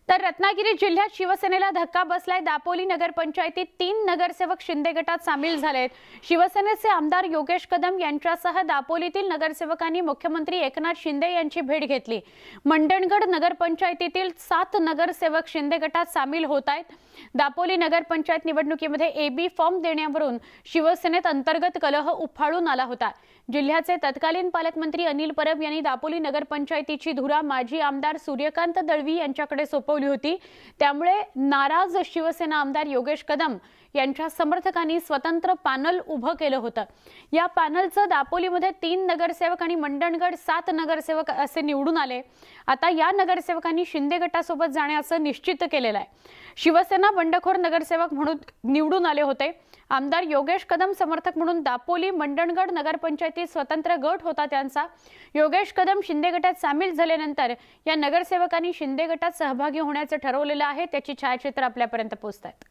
तर रत्नागिरी जिल्ह्यात शिवसेनेला धक्का बसलाय। दापोली नगरपंचायतीत 3 नगरसेवक शिंदे गटात सामील झालेत। शिवसेनेचे आमदार योगेश कदम यांच्यासह दापोलीतील नगरसेवकांनी मुख्यमंत्री एकनाथ शिंदे यांची भेट घेतली। मंडणगड नगरपंचायतीतील 7 नगरसेवक शिंदे गटात सामील होत आहेत। दापोली नगरपंचायत निवडणुकीमध्ये एबी फॉर्म देण्यावरून शिवसेनेत अंतर्गत कलह उफाळून आला होता। जिल्ह्याचे तत्कालीन पालकमंत्री अनिल परब यांनी दापोली नगरपंचायतीची धुरा माजी आमदार सूर्यकांत दळवी यांच्याकडे सोपवली होती। त्यामुळे नाराज शिवसेना आमदार योगेश कदम यांच्या समर्थकांनी स्वतंत्र पॅनल उभं केलं होतं। या पॅनलचं दापोलीमध्ये 3 नगरसेवक आणि मंडणगड 7 नगरसेवक असे निवडून आले। आता या नगरसेवकांनी शिंदे गटासोबत जाण्याचं निश्चित केलेलं आहे। शिवसेना बंडखोर नगरसेवक म्हणून निवडून आले होते। आमदार योगेश कदम समर्थक म्हणून दापोली मंडणगड नगरपंचायतीत स्वतंत्र गट होता त्यांचा। योगेश कदम शिंदे गटात सामील झाल्यानंतर या नगरसेवकांनी शिंदे गटात सहभागी होण्याचं ठरवलेलं आहे। त्याची छायाचित्र आपल्यापर्यंत पोहोचतात।